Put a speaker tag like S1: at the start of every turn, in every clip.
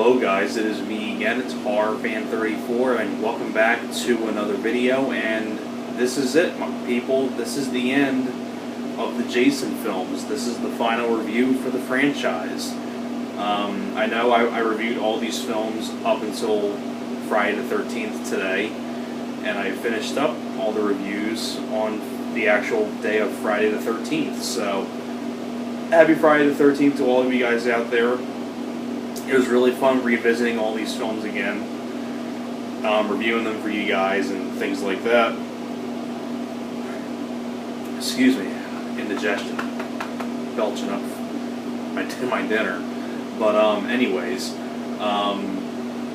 S1: Hello guys, it is me again, it's HorrorFan34, and welcome back to another video, and this is it, my people. This is the end of the Jason films. This is the final review for the franchise. I know I reviewed all these films up until Friday the 13th today, and I finished up all the reviews on the actual day of Friday the 13th, so happy Friday the 13th to all of you guys out there. It was really fun revisiting all these films again, reviewing them for you guys and things like that. Excuse me, indigestion, belching up my dinner. But anyways,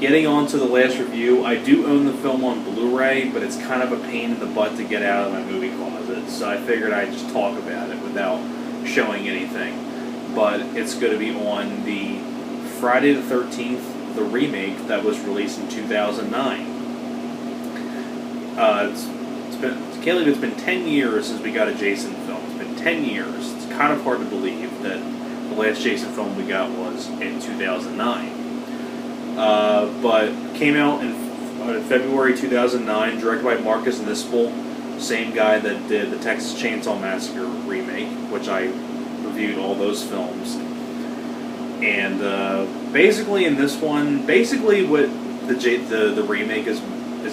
S1: getting on to the last review, I do own the film on Blu-ray, but it's kind of a pain in the butt to get out of my movie closet, so I figured I'd just talk about it without showing anything. But it's going to be on the Friday the 13th, the remake that was released in 2009. Can't believe it's been 10 years since we got a Jason film. It's been 10 years. It's kind of hard to believe that the last Jason film we got was in 2009. But came out in February 2009, directed by Marcus Nispel, same guy that did the Texas Chainsaw Massacre remake, which I reviewed all those films. And basically in this one, basically what the remake is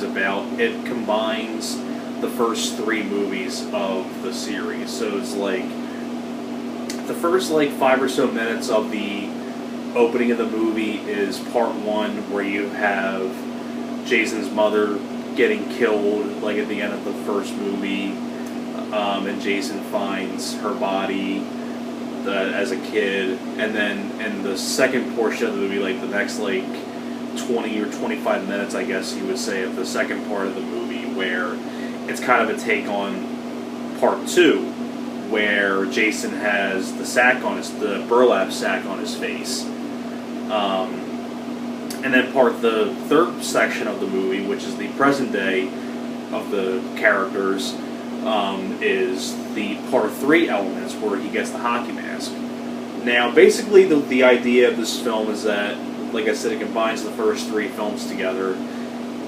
S1: about, it combines the first three movies of the series. So it's like the first 5 or so minutes of the opening of the movie is part one, where you have Jason's mother getting killed at the end of the first movie, and Jason finds her body as a kid, and then in the second portion of the movie, the next 20 or 25 minutes, I guess you would say, of the second part of the movie, where it's kind of a take on part two, where Jason has the burlap sack on his face. And then the third section of the movie, which is the present day of the characters, is the part three elements, where he gets the hockey mask. Now, basically, the idea of this film is that, like I said, it combines the first three films together,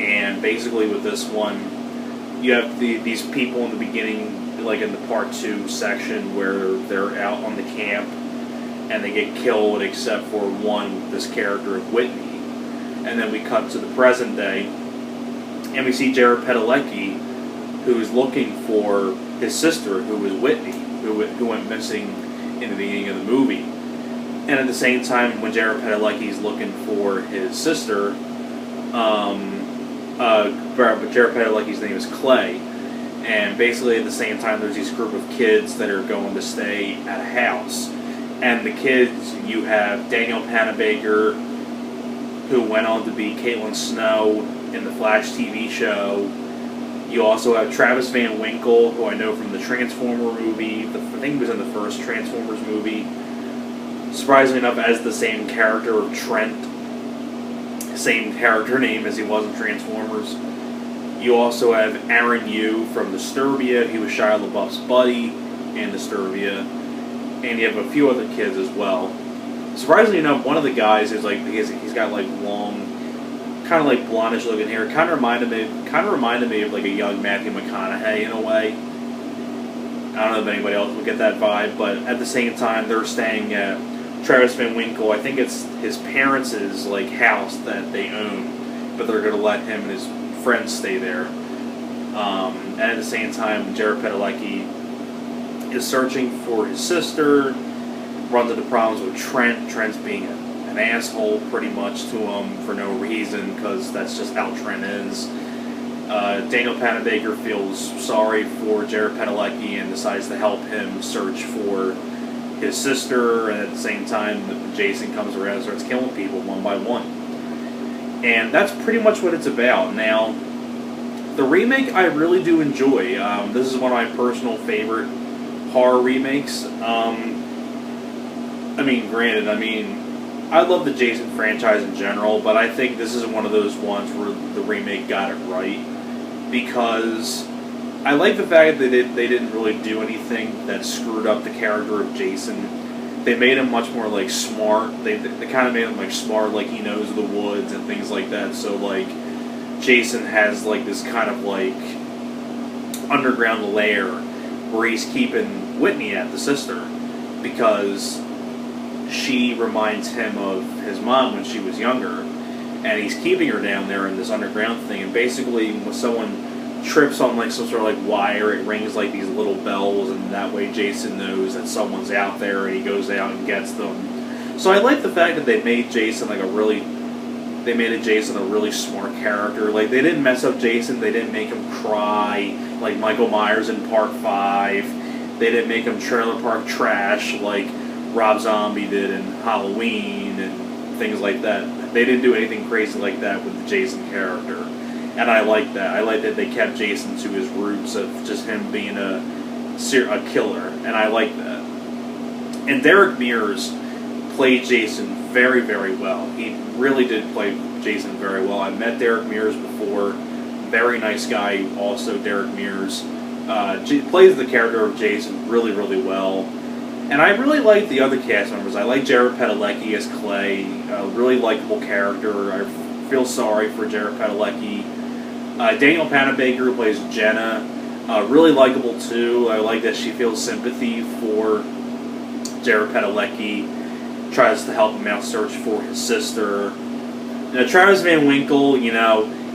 S1: and basically with this one, you have these people in the beginning, in the part two section, where they're out on the camp, and they get killed, except for this character of Whitney. And then we cut to the present day, and we see Jared Padalecki, who is looking for his sister, who is Whitney, who went missing in the beginning of the movie. And at the same time, when Jared Padalecki is looking for his sister, Jared Padalecki's name is Clay, and basically at the same time, there's these group of kids that are going to stay at a house. And the kids, you have Daniel Panabaker, who went on to be Caitlin Snow in the Flash TV show. You also have Travis Van Winkle, who I know from the Transformer movie. I think he was in the first Transformers movie. Surprisingly enough, as the same character of Trent. Same character name as he was in Transformers. You also have Aaron Yu from Disturbia. He was Shia LaBeouf's buddy in Disturbia. And you have a few other kids as well. Surprisingly enough, one of the guys is he's got long, kind of blondish looking hair. Kind of reminded me of a young Matthew McConaughey in a way. I don't know if anybody else would get that vibe, but at the same time, they're staying at Travis Van Winkle. I think it's his parents' house that they own, but they're going to let him and his friends stay there. And at the same time, Jared Padalecki is searching for his sister, runs into problems with Trent. Trent's being an asshole pretty much to him for no reason, because that's just how Trent is. Daniel Panabaker feels sorry for Jared Padalecki and decides to help him search for his sister, and at the same time, Jason comes around and starts killing people one by one. And that's pretty much what it's about. Now, the remake I really do enjoy. This is one of my personal favorite horror remakes. Granted, I love the Jason franchise in general, but I think this is one of those ones where the remake got it right, because I like the fact that they didn't really do anything that screwed up the character of Jason. they made him much more like smart. They kind of made him like smart, like he knows the woods and things like that. So like Jason has like this kind of like underground lair where he's keeping Whitney at, the sister, because she reminds him of his mom when she was younger, and he's keeping her down there in this underground thing. And basically, when someone trips on like some sort of like wire, it rings like these little bells, and that way Jason knows that someone's out there, and he goes out and gets them. So I like the fact that they made Jason like a really smart character. Like, they didn't mess up Jason, they didn't make him cry like Michael Myers in Part 5. They didn't make him trailer park trash like Rob Zombie did in Halloween and things like that. They didn't do anything crazy like that with the Jason character. And I like that. I like that they kept Jason to his roots of just him being a killer. And I like that. And Derek Mears played Jason very, very well. He really did play Jason very well. I met Derek Mears before. Very nice guy, also Derek Mears. Plays the character of Jason really, really well. And I really like the other cast members. I like Jared Padalecki as Clay. Really likable character. I feel sorry for Jared Padalecki. Daniel Panabaker, who plays Jenna. Really likable too. I like that she feels sympathy for Jared Padalecki. Tries to help him out search for his sister. Travis Van Winkle,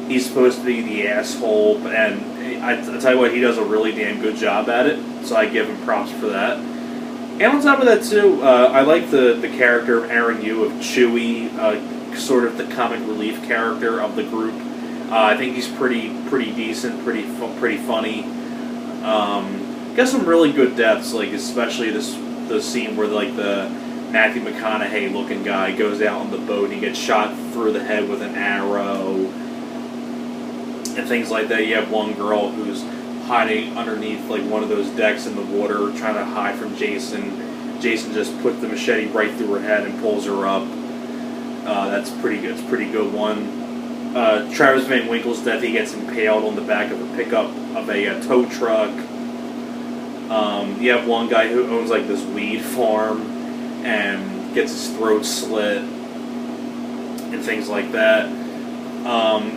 S1: he's supposed to be the asshole, and I tell you what, he does a really damn good job at it, so I give him props for that. And on top of that, too, I like the character of Aaron Yu of Chewie, sort of the comic relief character of the group. I think he's pretty decent, pretty funny. Got some really good deaths, like especially the scene where like the Matthew McConaughey looking guy goes out on the boat and he gets shot through the head with an arrow and things like that. You have one girl who's hiding underneath like one of those decks in the water trying to hide from Jason. Jason just puts the machete right through her head and pulls her up. That's pretty good. It's a pretty good one. Travis Van Winkle's death, he gets impaled on the back of a pickup of a tow truck. You have one guy who owns like this weed farm and gets his throat slit and things like that.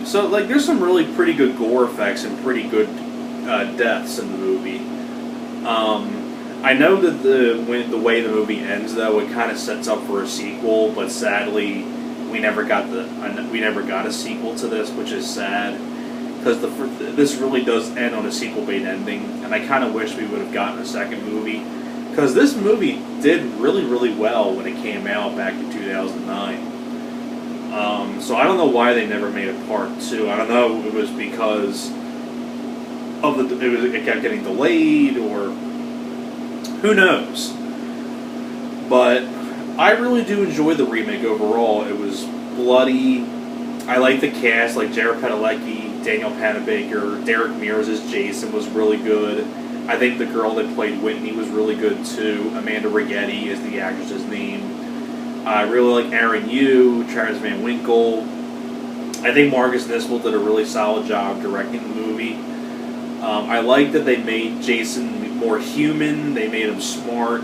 S1: So like there's some really pretty good gore effects and pretty good deaths in the movie. I know that the way the movie ends, though, it kind of sets up for a sequel, but sadly we never got a sequel to this, which is sad, because this really does end on a sequel bait ending, and I kind of wish we would have gotten a second movie, because this movie did really, really well when it came out back in 2009. So I don't know why they never made a part 2. I don't know if it was because it kept getting delayed, or who knows. But I really do enjoy the remake overall. It was bloody. I like the cast, like Jared Padalecki, Daniel Panabaker, Derek Mears as Jason was really good. I think the girl that played Whitney was really good too. Amanda Righetti is the actress's name. I really like Aaron Yu, Travis Van Winkle. I think Marcus Nispel did a really solid job directing the movie. I like that they made Jason more human. They made him smart.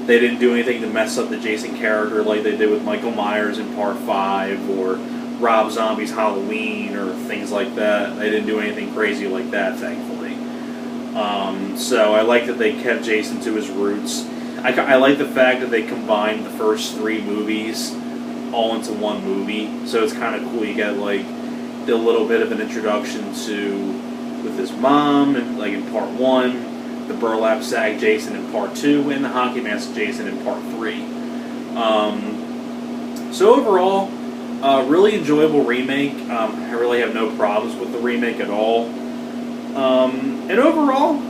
S1: They didn't do anything to mess up the Jason character like they did with Michael Myers in Part 5 or Rob Zombie's Halloween or things like that. They didn't do anything crazy like that, thankfully. So I like that they kept Jason to his roots. I like the fact that they combined the first 3 movies all into one movie. So it's kind of cool. You get like a little bit of an introduction with his mom, and like in Part 1, the burlap sack Jason in Part 2, and the hockey mask Jason in Part 3. So overall, really enjoyable remake. I really have no problems with the remake at all. And overall,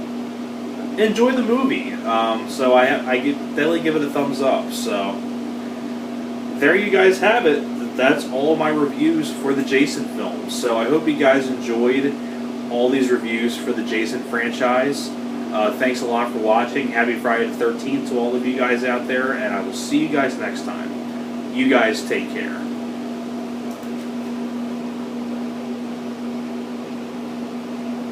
S1: enjoy the movie. So I definitely give it a thumbs up. So there you guys have it. That's all of my reviews for the Jason films. So I hope you guys enjoyed all these reviews for the Jason franchise. Thanks a lot for watching. Happy Friday the 13th to all of you guys out there, and I will see you guys next time. You guys take care.